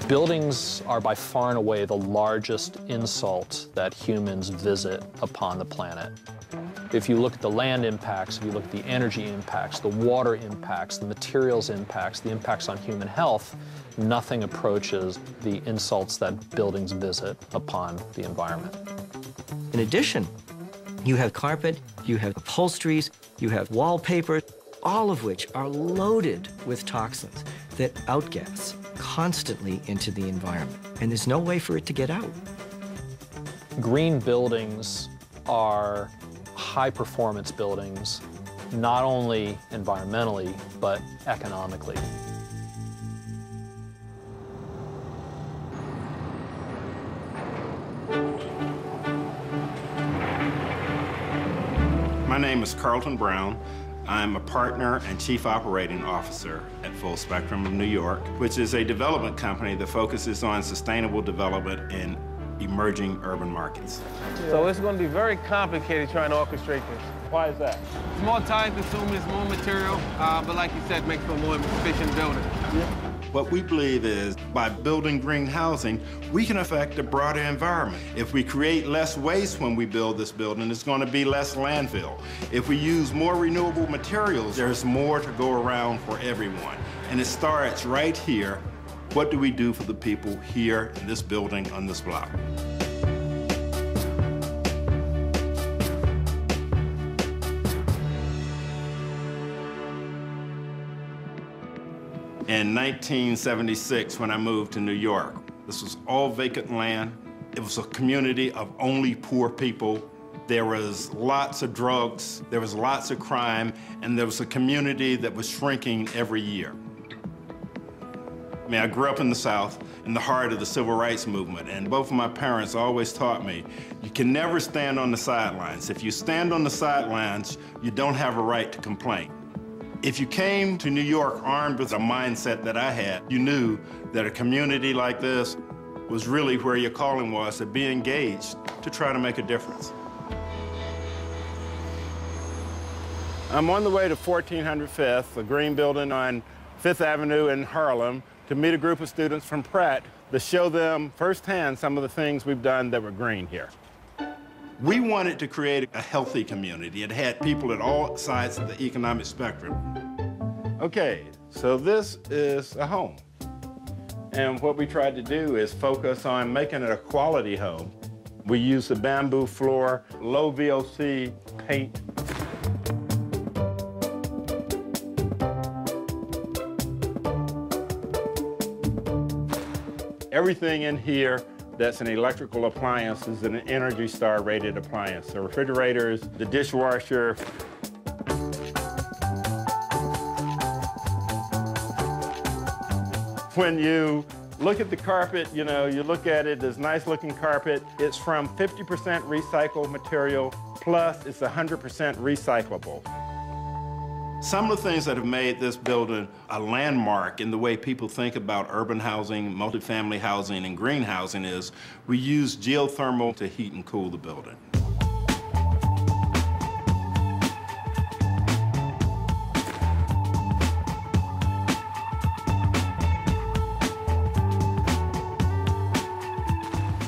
Buildings are by far and away the largest insult that humans visit upon the planet. If you look at the land impacts, if you look at the energy impacts, the water impacts, the materials impacts, the impacts on human health, nothing approaches the insults that buildings visit upon the environment. In addition, you have carpet, you have upholsteries, you have wallpaper, all of which are loaded with toxins that outgas constantly into the environment, and there's no way for it to get out. Green buildings are high-performance buildings, not only environmentally, but economically. My name is Carlton Brown. I'm a partner and chief operating officer at Full Spectrum of New York, which is a development company that focuses on sustainable development in emerging urban markets. So it's going to be very complicated trying to orchestrate this. Why is that? It's more time-consuming, it's more material, but like you said, makes for a more efficient building. Yeah. What we believe is, by building green housing, we can affect the broader environment. If we create less waste when we build this building, it's going to be less landfill. If we use more renewable materials, there's more to go around for everyone. And it starts right here. What do we do for the people here in this building on this block? In 1976, when I moved to New York, this was all vacant land. It was a community of only poor people. There was lots of drugs, there was lots of crime, and there was a community that was shrinking every year. I mean, I grew up in the South, in the heart of the civil rights movement, and both of my parents always taught me, you can never stand on the sidelines. If you stand on the sidelines, you don't have a right to complain. If you came to New York armed with a mindset that I had, you knew that a community like this was really where your calling was, to be engaged, to try to make a difference. I'm on the way to 1400 Fifth, a green building on Fifth Avenue in Harlem, to meet a group of students from Pratt to show them firsthand some of the things we've done that were green here. We wanted to create a healthy community. It had people at all sides of the economic spectrum. Okay, so this is a home. And what we tried to do is focus on making it a quality home. We used the bamboo floor, low VOC paint. Everything in here that's an electrical appliance is an Energy Star rated appliance. The refrigerators, the dishwasher. When you look at the carpet, you know, you look at it, this nice looking carpet. It's from 50% recycled material, plus it's 100% recyclable. Some of the things that have made this building a landmark in the way people think about urban housing, multifamily housing, and green housing is we use geothermal to heat and cool the building.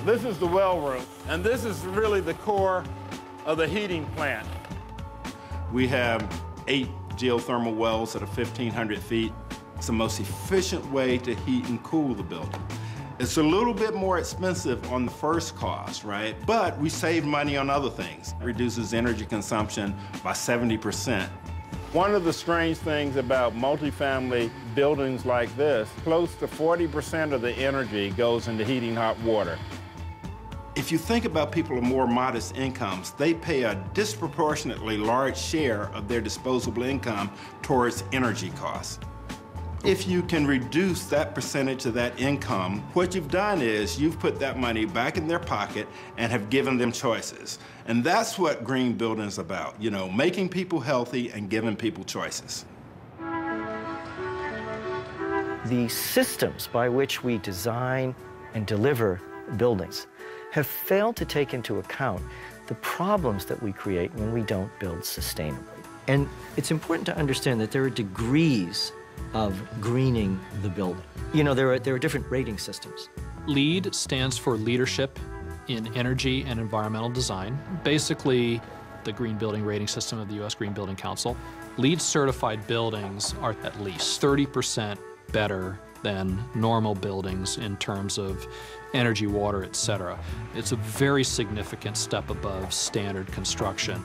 This is the well room, and this is really the core of the heating plant. We have 8 geothermal wells at 1,500 feet. It's the most efficient way to heat and cool the building. It's a little bit more expensive on the first cost, right? But we save money on other things. It reduces energy consumption by 70%. One of the strange things about multifamily buildings like this, close to 40% of the energy goes into heating hot water. If you think about people of more modest incomes, they pay a disproportionately large share of their disposable income towards energy costs. If you can reduce that percentage of that income, what you've done is you've put that money back in their pocket and have given them choices. And that's what green building is about, you know, making people healthy and giving people choices. The systems by which we design and deliver buildings have failed to take into account the problems that we create when we don't build sustainably. And it's important to understand that there are degrees of greening the building. You know, there are different rating systems. LEED stands for Leadership in Energy and Environmental Design. Basically, the green building rating system of the U.S. Green Building Council. LEED certified buildings are at least 30% better than normal buildings in terms of energy, water, etc. It's a very significant step above standard construction.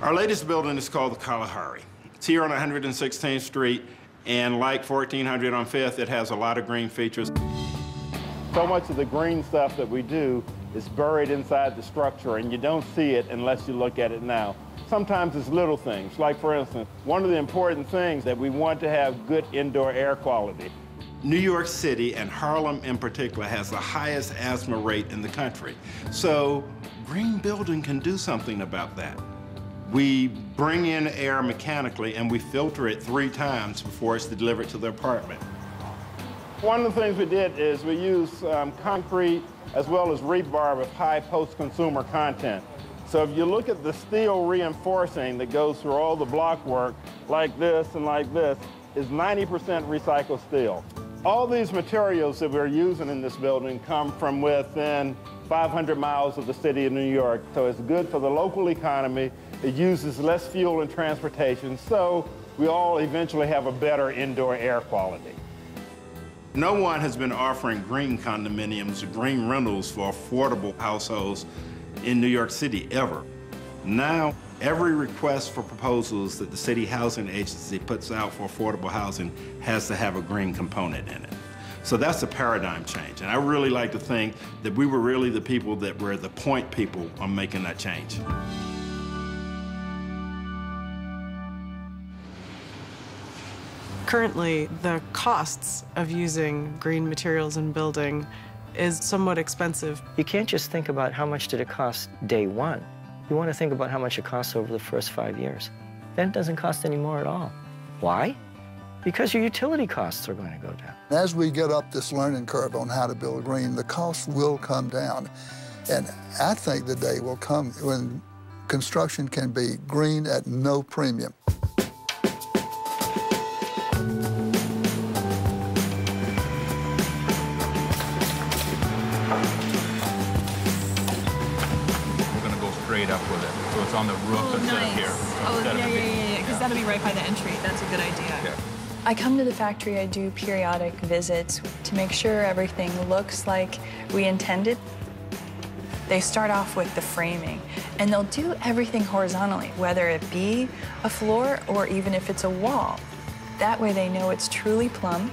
Our latest building is called the Kalahari. It's here on 116th Street, and like 1400 on 5th, it has a lot of green features. So much of the green stuff that we do is buried inside the structure, and you don't see it unless you look at it now. Sometimes it's little things, like for instance, one of the important things that we want to have good indoor air quality. New York City, and Harlem in particular, has the highest asthma rate in the country. So green building can do something about that. We bring in air mechanically and we filter it 3 times before it's delivered to the apartment. One of the things we did is we used concrete as well as rebar with high post-consumer content. So if you look at the steel reinforcing that goes through all the block work, like this and like this, is 90% recycled steel. All these materials that we're using in this building come from within 500 miles of the city of New York. So it's good for the local economy. It uses less fuel and transportation, so we all eventually have a better indoor air quality. No one has been offering green condominiums or green rentals for affordable households in New York City ever. Now, every request for proposals that the City Housing Agency puts out for affordable housing has to have a green component in it. So that's a paradigm change. And I really like to think that we were really the people that were the point people on making that change. Currently, the costs of using green materials in building is somewhat expensive. You can't just think about how much did it cost day one. You want to think about how much it costs over the first 5 years. Then it doesn't cost any more at all. Why? Because your utility costs are going to go down. As we get up this learning curve on how to build green, the costs will come down. And I think the day will come when construction can be green at no premium. Up with it, so it's on the roof instead of here. Oh, yeah, because that'll be right by the entry. That's a good idea. Okay. I come to the factory, I do periodic visits to make sure everything looks like we intended. They start off with the framing, and they'll do everything horizontally, whether it be a floor or even if it's a wall. That way they know it's truly plumb.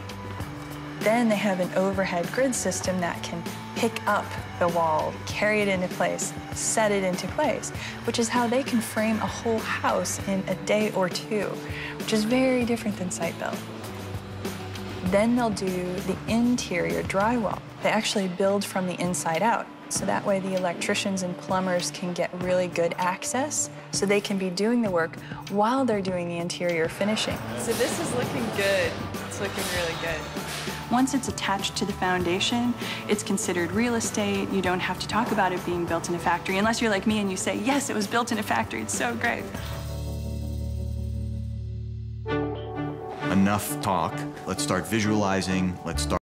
Then they have an overhead grid system that can pick up the wall, carry it into place, set it into place, which is how they can frame a whole house in a day or 2, which is very different than site build. Then they'll do the interior drywall. They actually build from the inside out, so that way the electricians and plumbers can get really good access, so they can be doing the work while they're doing the interior finishing. So this is looking good. It's looking really good. Once it's attached to the foundation, it's considered real estate. You don't have to talk about it being built in a factory, unless you're like me and you say, yes, it was built in a factory. It's so great. Enough talk. Let's start visualizing. Let's start